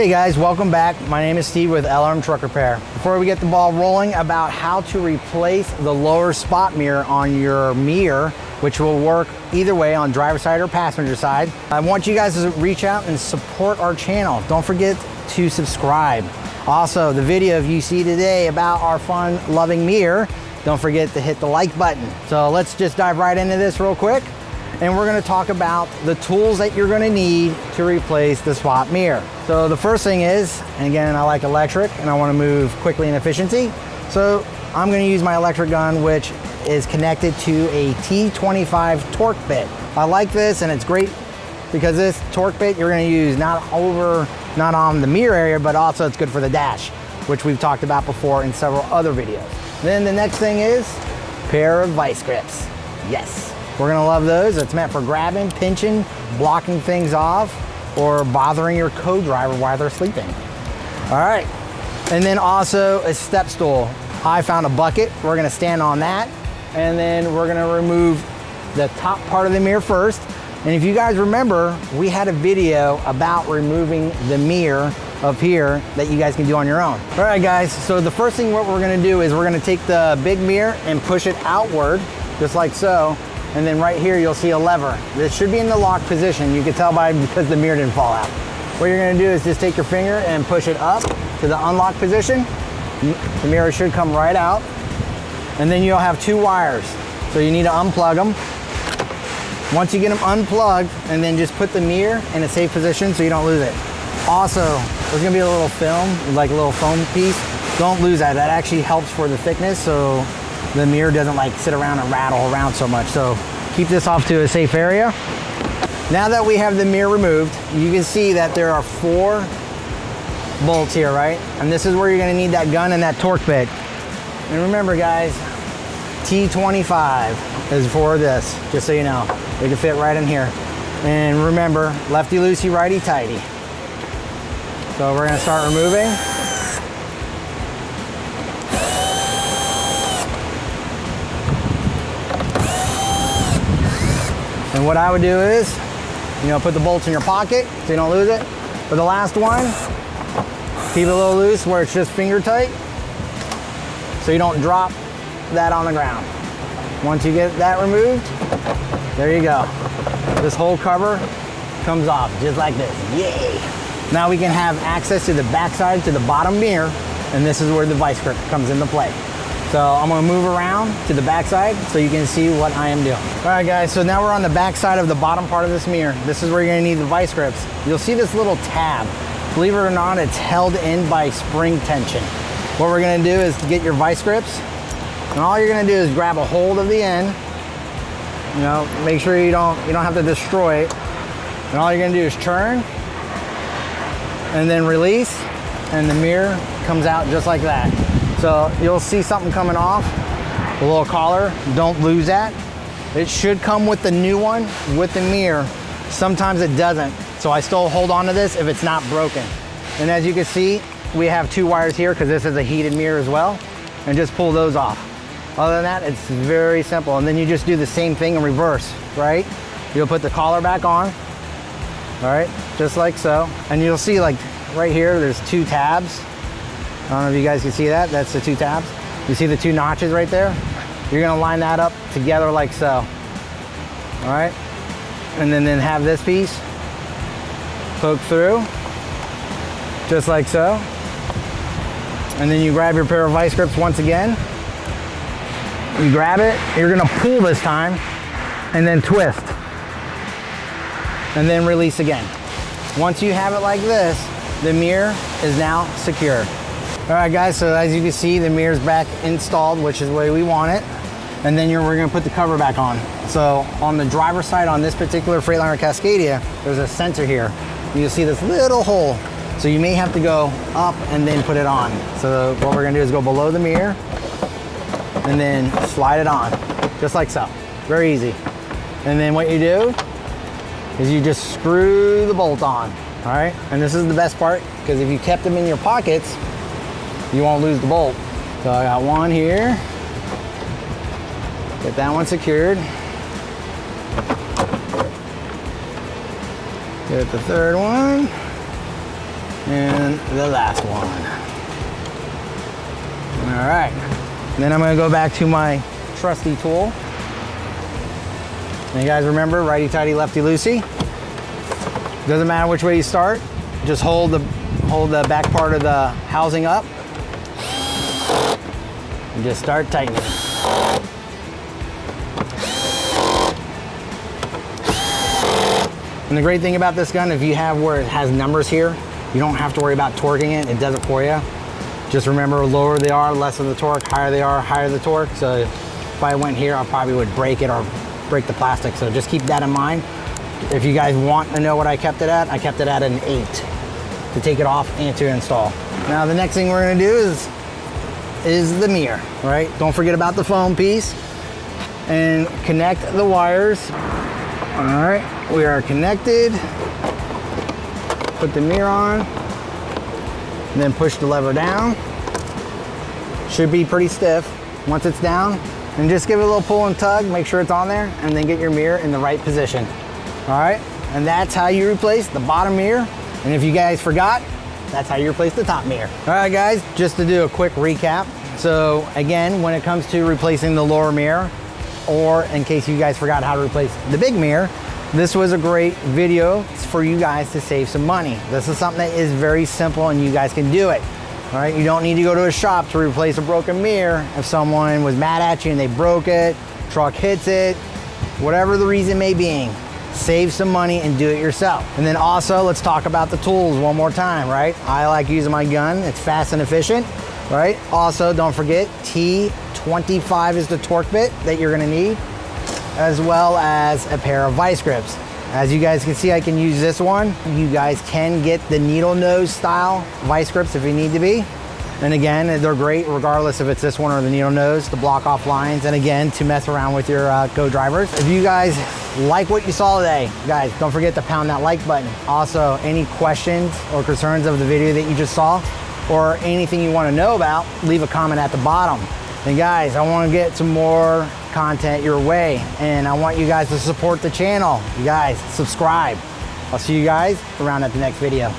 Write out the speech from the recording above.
Hey guys, welcome back. My name is Steve with LRM Truck Repair. Before we get the ball rolling about how to replace the lower spot mirror on your mirror, which will work either way on driver's side or passenger side, I want you guys to reach out and support our channel. Don't forget to subscribe. Also, the video you see today about our fun-loving mirror, don't forget to hit the like button. So let's just dive right into this real quick. And we're gonna talk about the tools that you're gonna need to replace the spot mirror. So the first thing is, and again, I like electric and I wanna move quickly and efficiency. So I'm gonna use my electric gun, which is connected to a T25 torque bit. I like this and it's great because this torque bit you're gonna use not on the mirror area, but also it's good for the dash, which we've talked about before in several other videos. Then the next thing is pair of vice grips. Yes. We're gonna love those. It's meant for grabbing, pinching, blocking things off, or bothering your co-driver while they're sleeping. All right, and then also a step stool. I found a bucket. We're gonna stand on that, and then we're gonna remove the top part of the mirror first. And if you guys remember, we had a video about removing the mirror up here that you guys can do on your own. All right, guys, so the first thing what we're gonna do is we're gonna take the big mirror and push it outward, just like so. And then right here, you'll see a lever. This should be in the lock position. You can tell because the mirror didn't fall out. What you're gonna do is just take your finger and push it up to the unlock position. The mirror should come right out. And then you'll have two wires. So you need to unplug them. Once you get them unplugged, and then just put the mirror in a safe position so you don't lose it. Also, there's gonna be a little film, like a little foam piece. Don't lose that. That actually helps for the thickness, so the mirror doesn't like sit around and rattle around so much. So keep this off to a safe area. Now that we have the mirror removed, you can see that there are 4 bolts here, right? And this is where you're gonna need that gun and that torque bit. And remember guys, T25 is for this, just so you know. They can fit right in here. And remember, lefty loosey, righty tighty. So we're gonna start removing. And what I would do is, put the bolts in your pocket so you don't lose it. For the last one, keep it a little loose where it's just finger tight so you don't drop that on the ground. Once you get that removed, there you go. This whole cover comes off just like this. Yay! Now we can have access to the backside, to the bottom mirror, and this is where the vice grip comes into play. So I'm gonna move around to the backside so you can see what I am doing. All right guys, so now we're on the backside of the bottom part of this mirror. This is where you're gonna need the vice grips. You'll see this little tab. Believe it or not, it's held in by spring tension. What we're gonna do is get your vice grips, and all you're gonna do is grab a hold of the end. Make sure you don't have to destroy it. And all you're gonna do is turn, and then release, and the mirror comes out just like that. So you'll see something coming off, a little collar. Don't lose that. It should come with the new one with the mirror. Sometimes it doesn't. So I still hold on to this if it's not broken. And as you can see, we have 2 wires here because this is a heated mirror as well. And just pull those off. Other than that, it's very simple. And then you just do the same thing in reverse, right? You'll put the collar back on, all right? Just like so. And you'll see like right here, there's 2 tabs. I don't know if you guys can see that. That's the 2 tabs. You see the 2 notches right there? You're gonna line that up together like so. All right? And then have this piece poke through, just like so. And then you grab your pair of vice grips once again. You grab it, you're gonna pull this time, and then twist. And then release again. Once you have it like this, the mirror is now secured. All right guys, so as you can see, the mirror's back installed, which is the way we want it. And then we're gonna put the cover back on. So on the driver's side on this particular Freightliner Cascadia, there's a sensor here. You'll see this little hole. So you may have to go up and then put it on. So what we're gonna do is go below the mirror and then slide it on, just like so. Very easy. And then what you do is you just screw the bolt on, all right? And this is the best part, because if you kept them in your pockets, you won't lose the bolt. So I got one here. Get that one secured. Get the third one. And the last one. All right. Then I'm gonna go back to my trusty tool. And you guys remember, righty tighty, lefty loosey. Doesn't matter which way you start. Just hold the back part of the housing up. And just start tightening. And the great thing about this gun, if you have where it has numbers here, you don't have to worry about torquing it. It does it for you. Just remember, lower they are, less of the torque, higher they are, higher the torque. So if I went here, I probably would break it or break the plastic. So just keep that in mind. If you guys want to know what I kept it at an 8 to take it off and to install. Now the next thing we're gonna do is the mirror, right? Don't forget about the foam piece and connect the wires. All right, we are connected. Put the mirror on, and then push the lever down. Should be pretty stiff once it's down. And just give it a little pull and tug, make sure it's on there, and then get your mirror in the right position. All right, and that's how you replace the bottom mirror. And if you guys forgot, that's how you replace the top mirror. All right guys, just to do a quick recap. So again, when it comes to replacing the lower mirror, or in case you guys forgot how to replace the big mirror, this was a great video for you guys to save some money. This is something that is very simple and you guys can do it. All right, you don't need to go to a shop to replace a broken mirror. If someone was mad at you and they broke it, truck hits it, whatever the reason may be, save some money and do it yourself. And then also, let's talk about the tools one more time, right? I like using my gun, it's fast and efficient, right? Also, don't forget, T25 is the torque bit that you're gonna need, as well as a pair of vice grips. As you guys can see, I can use this one. You guys can get the needle nose style vice grips if you need to be. And again, they're great regardless if it's this one or the needle nose to block off lines. And again, to mess around with your co-drivers. If you guys like what you saw today, guys, don't forget to pound that like button. Also, any questions or concerns of the video that you just saw or anything you want to know about, leave a comment at the bottom. And guys, I want to get some more content your way, and I want you guys to support the channel. You guys, subscribe. I'll see you guys around at the next video.